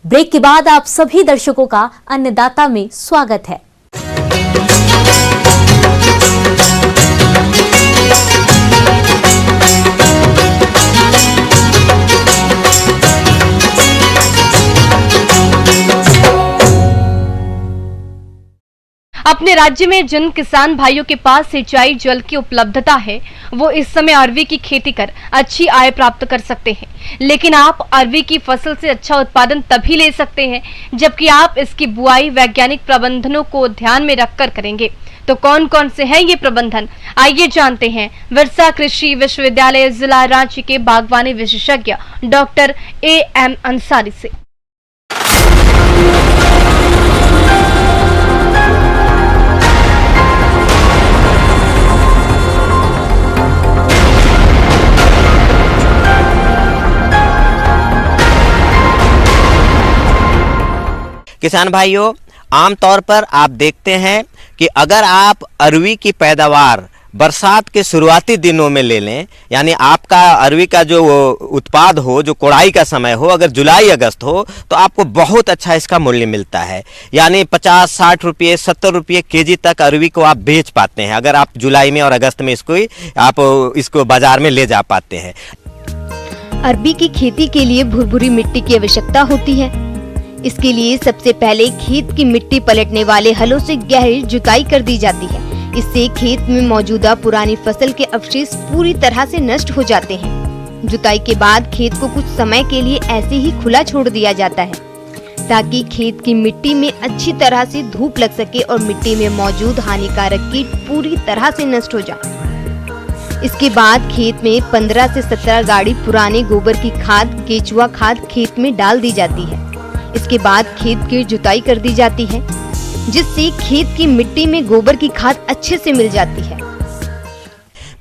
Break के बाद आप सभी दर्शकों का अन्नदाता में स्वागत है। अपने राज्य में जिन किसान भाइयों के पास सिंचाई जल की उपलब्धता है वो इस समय अरवी की खेती कर अच्छी आय प्राप्त कर सकते हैं, लेकिन आप अरवी की फसल से अच्छा उत्पादन तभी ले सकते हैं जबकि आप इसकी बुआई वैज्ञानिक प्रबंधनों को ध्यान में रखकर करेंगे। तो कौन कौन से हैं ये प्रबंधन, आइए जानते हैं विरसा कृषि विश्वविद्यालय जिला रांची के बागवानी विशेषज्ञ डॉक्टर AM अंसारी से। किसान भाइयों, आमतौर पर आप देखते हैं कि अगर आप अरवी की पैदावार बरसात के शुरुआती दिनों में ले लें, यानी आपका अरवी का जो उत्पाद हो, जो कोड़ाई का समय हो, अगर जुलाई अगस्त हो तो आपको बहुत अच्छा इसका मूल्य मिलता है। यानी 50-60 रुपये 70 रुपये केजी तक अरवी को आप बेच पाते हैं अगर आप जुलाई में और अगस्त में इसको बाजार में ले जा पाते हैं। अरबी की खेती के लिए भुरभुरी मिट्टी की आवश्यकता होती है। इसके लिए सबसे पहले खेत की मिट्टी पलटने वाले हलों से गहरी जुताई कर दी जाती है। इससे खेत में मौजूदा पुरानी फसल के अवशेष पूरी तरह से नष्ट हो जाते हैं। जुताई के बाद खेत को कुछ समय के लिए ऐसे ही खुला छोड़ दिया जाता है ताकि खेत की मिट्टी में अच्छी तरह से धूप लग सके और मिट्टी में मौजूद हानिकारक कीट पूरी तरह से नष्ट हो जाए। इसके बाद खेत में 15 से 17 गाड़ी पुराने गोबर की खाद, केचुआ खाद खेत में डाल दी जाती है। इसके बाद खेत की जुताई कर दी जाती है जिससे खेत की मिट्टी में गोबर की खाद अच्छे से मिल जाती है।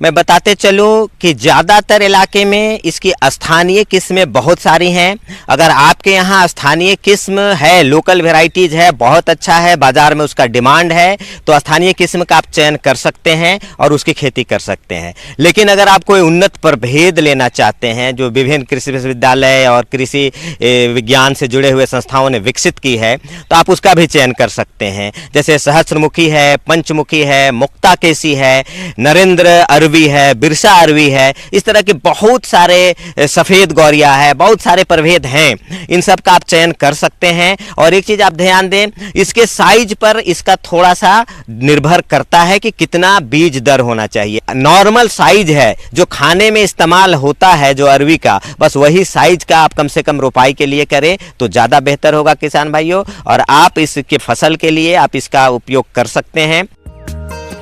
मैं बताते चलूं कि ज़्यादातर इलाके में इसकी स्थानीय किस्में बहुत सारी हैं। अगर आपके यहाँ स्थानीय किस्म है, लोकल वेराइटीज है, बहुत अच्छा है, बाज़ार में उसका डिमांड है, तो स्थानीय किस्म का आप चयन कर सकते हैं और उसकी खेती कर सकते हैं। लेकिन अगर आप कोई उन्नत प्रभेद लेना चाहते हैं जो विभिन्न कृषि विश्वविद्यालय और कृषि विज्ञान से जुड़े हुए संस्थाओं ने विकसित की है, तो आप उसका भी चयन कर सकते हैं। जैसे सहस्त्रमुखी है, पंचमुखी है, मुक्ताकेशी है, नरेंद्र अरवी है, बिरसा अरवी है, इस तरह के बहुत सारे सफ़ेद गौरिया है, बहुत सारे प्रभेद हैं। इन सब का आप चयन कर सकते हैं। और एक चीज़ आप ध्यान दें, इसके साइज पर इसका थोड़ा सा निर्भर करता है कि कितना बीज दर होना चाहिए। नॉर्मल साइज है जो खाने में इस्तेमाल होता है जो अरवी का, बस वही साइज का आप कम से कम रोपाई के लिए करें तो ज़्यादा बेहतर होगा किसान भाइयों। और आप इसके फसल के लिए आप इसका उपयोग कर सकते हैं।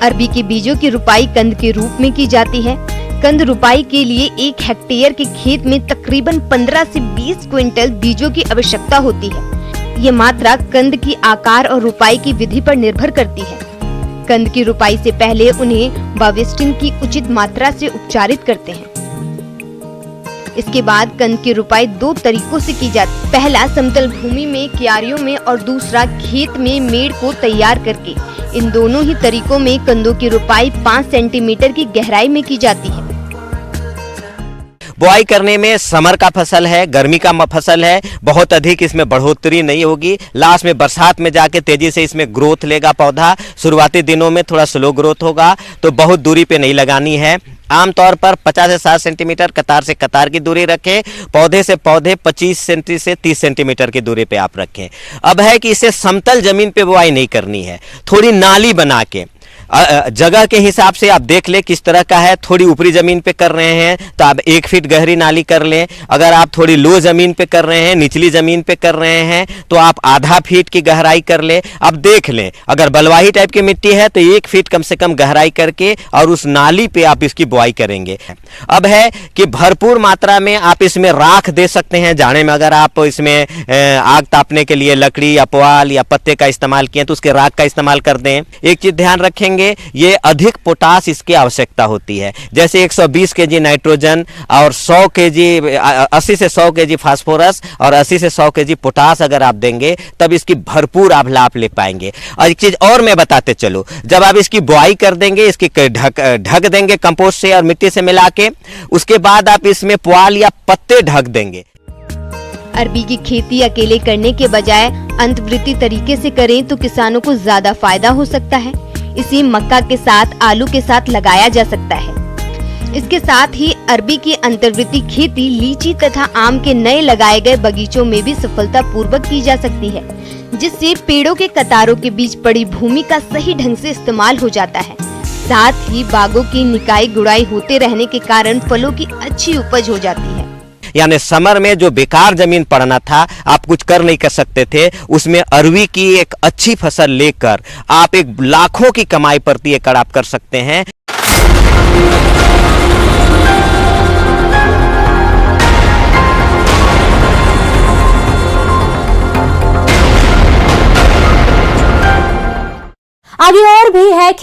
अरबी के बीजों की रुपाई कंद के रूप में की जाती है। कंद रुपाई के लिए 1 हेक्टेयर के खेत में तकरीबन 15 से 20 क्विंटल बीजों की आवश्यकता होती है। ये मात्रा कंद की आकार और रुपाई की विधि पर निर्भर करती है। कंद की रुपाई से पहले उन्हें बावेस्टिन की उचित मात्रा से उपचारित करते हैं। इसके बाद कंद की रुपाई 2 तरीकों से की जाती है। पहला समतल भूमि में क्यारियों में और दूसरा खेत में मेड़ को तैयार करके। इन दोनों ही तरीकों में कंदों की रुपाई 5 सेंटीमीटर की गहराई में की जाती है। बुआई करने में समर का फसल है, गर्मी का फसल है, बहुत अधिक इसमें बढ़ोतरी नहीं होगी। लास्ट में बरसात में जाके तेजी से इसमें ग्रोथ लेगा पौधा। शुरुआती दिनों में थोड़ा स्लो ग्रोथ होगा, तो बहुत दूरी पे नहीं लगानी है। आमतौर पर 50 से 60 सेंटीमीटर कतार से कतार की दूरी रखें। पौधे से पौधे 25 सेंटी से 30 सेंटीमीटर की दूरी पे आप रखें। अब है कि इसे समतल जमीन पे बुआई नहीं करनी है, थोड़ी नाली बना के जगह के हिसाब से आप देख ले किस तरह का है। थोड़ी ऊपरी जमीन पे कर रहे हैं तो आप 1 फीट गहरी नाली कर लें। अगर आप थोड़ी लो जमीन पे कर रहे हैं, निचली जमीन पे कर रहे हैं, तो आप आधा फीट की गहराई कर ले। अब देख लें, अगर बलुआही टाइप की मिट्टी है तो 1 फीट कम से कम गहराई करके और उस नाली पे आप इसकी बुआई करेंगे। अब है कि भरपूर मात्रा में आप इसमें राख दे सकते हैं। जाड़े में अगर आप इसमें आग तापने के लिए लकड़ी या पुआल या पत्ते का इस्तेमाल किए तो उसके राख का इस्तेमाल कर दें। एक चीज ध्यान रखेंगे, ये अधिक पोटास इसकी आवश्यकता होती है। जैसे 120 केजी नाइट्रोजन और 100 केजी 80 से 100 केजी फास्फोरस और 80 से 100 केजी पोटास अगर आप देंगे तब इसकी भरपूर आप लाभ ले पाएंगे। और एक चीज और मैं बताते चलूं, जब आप इसकी बुआई कर देंगे, इसकी ढक देंगे कंपोस्ट से और मिट्टी से मिला के, उसके बाद आप इसमें पुआल या पत्ते ढक देंगे। अरबी की खेती अकेले करने के बजाय अंतर्वृत्तीय तरीके से करें तो किसानों को ज्यादा फायदा हो सकता है। इसे मक्का के साथ आलू के साथ लगाया जा सकता है। इसके साथ ही अरबी की अंतर्वृत्तीय खेती लीची तथा आम के नए लगाए गए बगीचों में भी सफलतापूर्वक की जा सकती है, जिससे पेड़ों के कतारों के बीच पड़ी भूमि का सही ढंग से इस्तेमाल हो जाता है। साथ ही बागों की निकाई गुड़ाई होते रहने के कारण फलों की अच्छी उपज हो जाती है। यानी समर में जो बेकार जमीन पड़ना था, आप कुछ कर नहीं कर सकते थे, उसमें अरवी की एक अच्छी फसल लेकर आप एक लाखों की कमाई प्रति एकड़ आप कर सकते हैं। आगे और भी है खेती